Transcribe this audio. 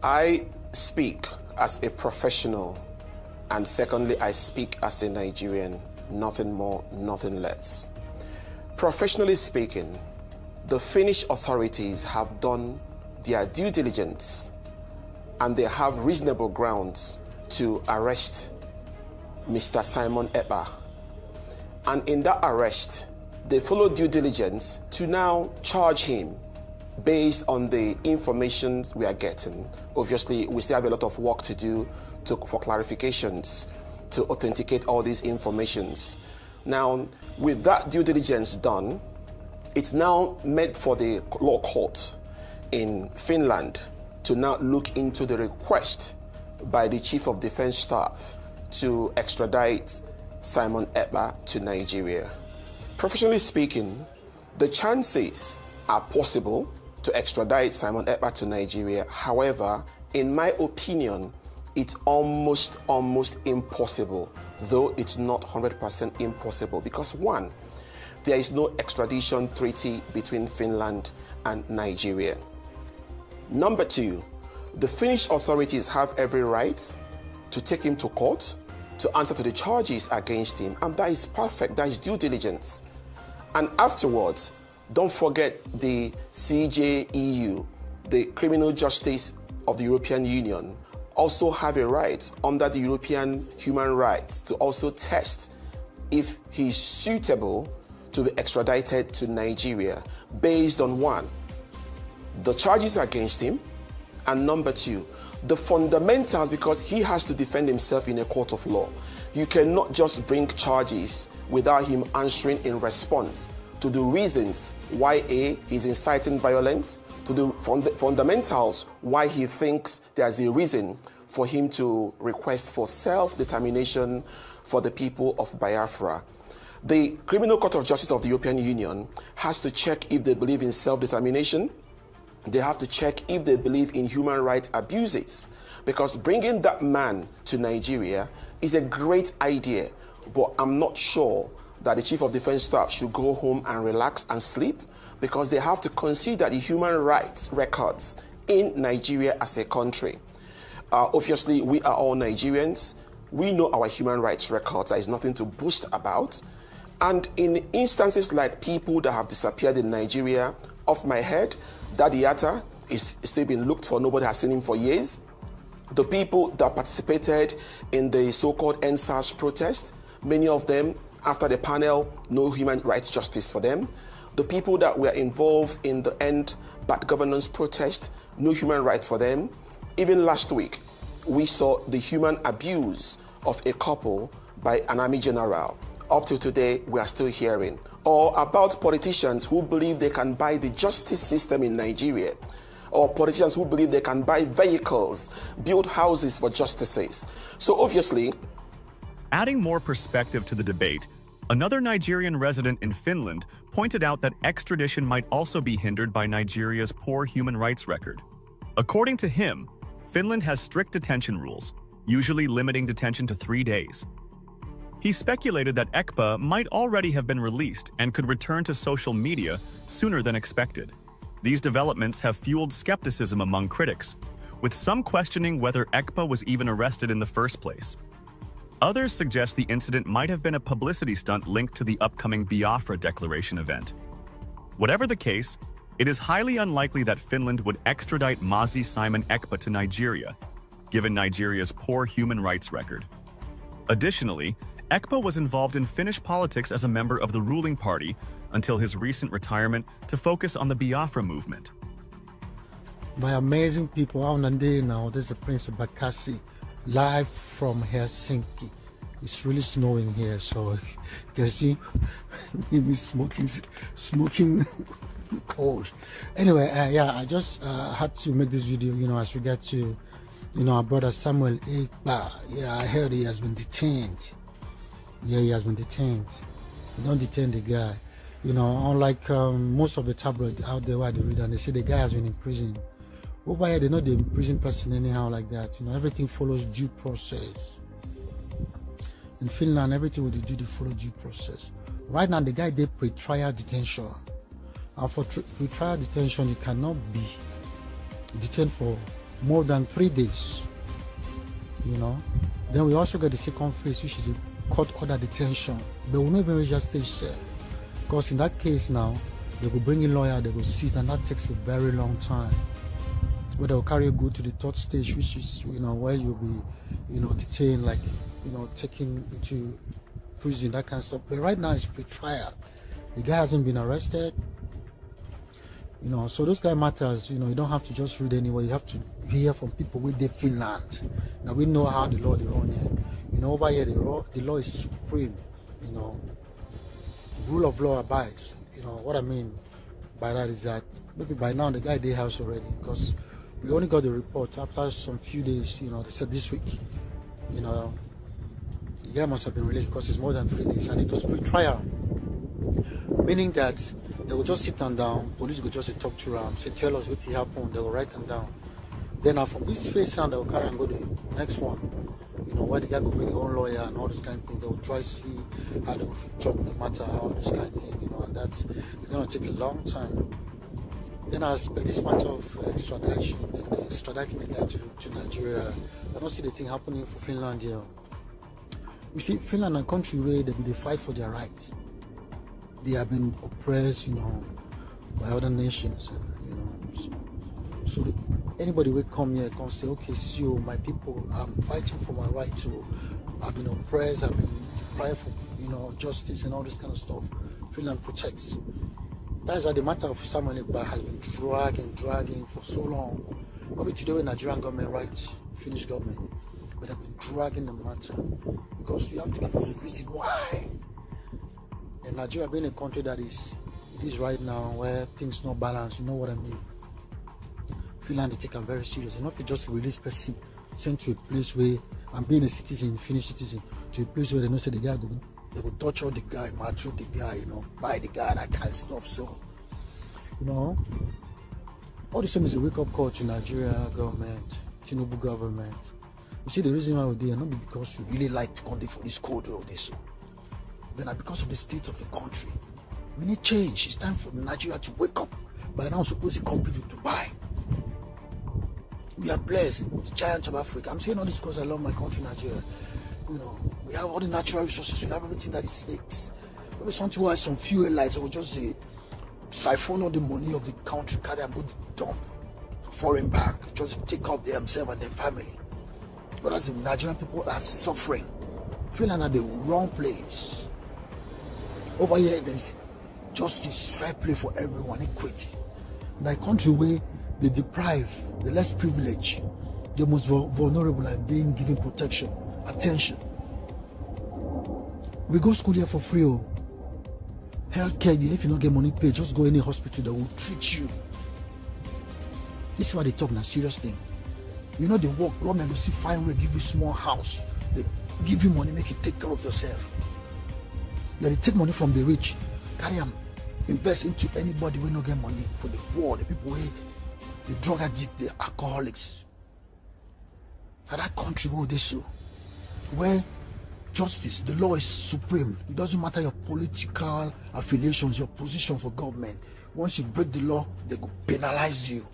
I speak as a professional, and secondly, I speak as a Nigerian, nothing more, nothing less. Professionally speaking, the Finnish authorities have done their due diligence and they have reasonable grounds to arrest Mr. Simon Ekpa. And in that arrest, they followed due diligence to now charge him based on the information we are getting. Obviously, we still have a lot of work to do for clarifications, to authenticate all these informations. Now, with that due diligence done, it's now meant for the law court in Finland to now look into the request by the Chief of Defense Staff to extradite Simon Ekpa to Nigeria. Professionally speaking, the chances are possible to extradite Simon Ekpa to Nigeria. However, in my opinion, it's almost impossible, though it's not 100% impossible, because one, there is no extradition treaty between Finland and Nigeria. Number two, the Finnish authorities have every right to take him to court to answer to the charges against him, and that is perfect, that is due diligence. And afterwards, don't forget the CJEU, the Criminal Justice of the European Union, also have a right under the European human rights to also test if he's suitable to be extradited to Nigeria based on one, the charges against him, and number two, the fundamentals, because he has to defend himself in a court of law. You cannot just bring charges without him answering in response to the reasons why he's inciting violence, to the fundamentals why he thinks there's a reason for him to request for self-determination for the people of Biafra. The Criminal Court of Justice of the European Union has to check if they believe in self-determination. They have to check if they believe in human rights abuses, because bringing that man to Nigeria is a great idea, but I'm not sure that the Chief of Defense Staff should go home and relax and sleep, because they have to consider the human rights records in Nigeria as a country. Obviously, we are all Nigerians. We know our human rights records. There is nothing to boast about. And in instances like people that have disappeared in Nigeria, off my head, Daddy Atta is still being looked for. Nobody has seen him for years. The people that participated in the so-called NSAS protest, many of them, after the panel, no human rights justice for them. The people that were involved in the End Bad Governance protest, no human rights for them. Even last week, we saw the human abuse of a couple by an army general. Up to today, we are still hearing. Or about politicians who believe they can buy the justice system in Nigeria, or politicians who believe they can buy vehicles, build houses for justices. So obviously, adding more perspective to the debate, another Nigerian resident in Finland pointed out that extradition might also be hindered by Nigeria's poor human rights record. According to him, Finland has strict detention rules, usually limiting detention to 3 days. He speculated that Ekpa might already have been released and could return to social media sooner than expected. These developments have fueled skepticism among critics, with some questioning whether Ekpa was even arrested in the first place. Others suggest the incident might have been a publicity stunt linked to the upcoming Biafra Declaration event. Whatever the case, it is highly unlikely that Finland would extradite Mazi Simon Ekpa to Nigeria, given Nigeria's poor human rights record. Additionally, Ekpa was involved in Finnish politics as a member of the ruling party until his recent retirement to focus on the Biafra movement. My amazing people out on day now, this is Prince Bakassi, live from Helsinki. It's really snowing here, so you can see me smoking cold. Anyway, yeah, I just had to make this video, as regard to, our brother Simon Ekpa. Yeah, I heard he has been detained. Yeah, he has been detained. You don't detain the guy. Unlike most of the tabloids out there where they read and they say the guy has been in prison. Over here, they know the imprisoned person anyhow like that. Everything follows due process. In Finland, everything with the they follow due process. Right now, the guy did pre-trial detention. And for pre-trial detention, you cannot be detained for more than 3 days. You know, then we also got the second phase, which is a court order detention. They will not even reach that stage, sir, because in that case now they will bring in lawyer, they will sit, and that takes a very long time. Where they will carry you go to the third stage, which is, you know, where you'll be, you know, detained, like, you know, taken into prison, that kind of stuff. But right now it's pre-trial. The guy hasn't been arrested. You know, so those guys matters. You know, you don't have to just read anywhere. You have to hear from people within Finland. Now we know how the law is run here. You know, over here the law is supreme. You know, rule of law abides. You know what I mean by that is that maybe by now the guy did house already, because we only got the report after some few days. You know, they said this week. You know, the guy must have been released because it's more than 3 days, and it was pre-trial, meaning that they will just sit them down, police will just talk to them, say, tell us what happened, they will write them down. Then from this phase on, they will carry and go to the next one. You know, where the guy will bring his own lawyer and all this kind of things. They will try to see how they will talk the matter, all this kind of thing, you know, and that's going to take a long time. Then as per this matter of extradition, extraditing the guy to Nigeria, I don't see the thing happening for Finland here. You see, Finland is a country where they fight for their rights. They have been oppressed, you know, by other nations, and, you know, so anybody will come here and say, okay, see you, my people, I'm fighting for my right to, I've been oppressed, I've been deprived for, you know, justice and all this kind of stuff. Finland protects. That's why the matter of Simon Ekpa has been dragging for so long. Maybe today with Nigerian government, right, Finnish government, but they've been dragging the matter because you have to give us a reason why. And Nigeria being a country that it is right now, where things not balanced, you know what I mean? Finland, they take them very serious. Not to just release person sent to a place where I'm being a citizen, Finnish citizen, to a place where they know say the guy they will torture the guy, maltreat the guy, you know, buy the guy, that kind of stuff. So, you know, all the same is a wake-up call to Nigeria government, Tinubu government. You see, the reason why we're there, not because we really like to come there for this code or this. Then because of the state of the country, we need change. It's time for Nigeria to wake up. By now, suppose to compete with Dubai. We are blessed, the giant of Africa. I'm saying all this because I love my country, Nigeria. You know, we have all the natural resources. We have everything that it takes. Maybe something where some fuel lights will just say, siphon all the money of the country, carry and go to dump foreign bank, just take out themselves and their family. But as the Nigerian people are suffering, Finland at the wrong place. Over here, there is justice, fair play for everyone, equity. In a country where they deprive the less privileged, the most vulnerable, are being given protection, attention. We go school here for free. Healthcare, if you don't get money paid, just go any hospital, they will treat you. This is why they talk now, serious thing. You know, they work, government will see fine way, give you small house. They give you money, make you take care of yourself. Yeah, they take money from the rich, carry them, invest into anybody who don't get money, for the poor, the people who the drug addict, the alcoholics. For that country where they so, where justice, the law is supreme. It doesn't matter your political affiliations, your position for government. Once you break the law, they will penalize you.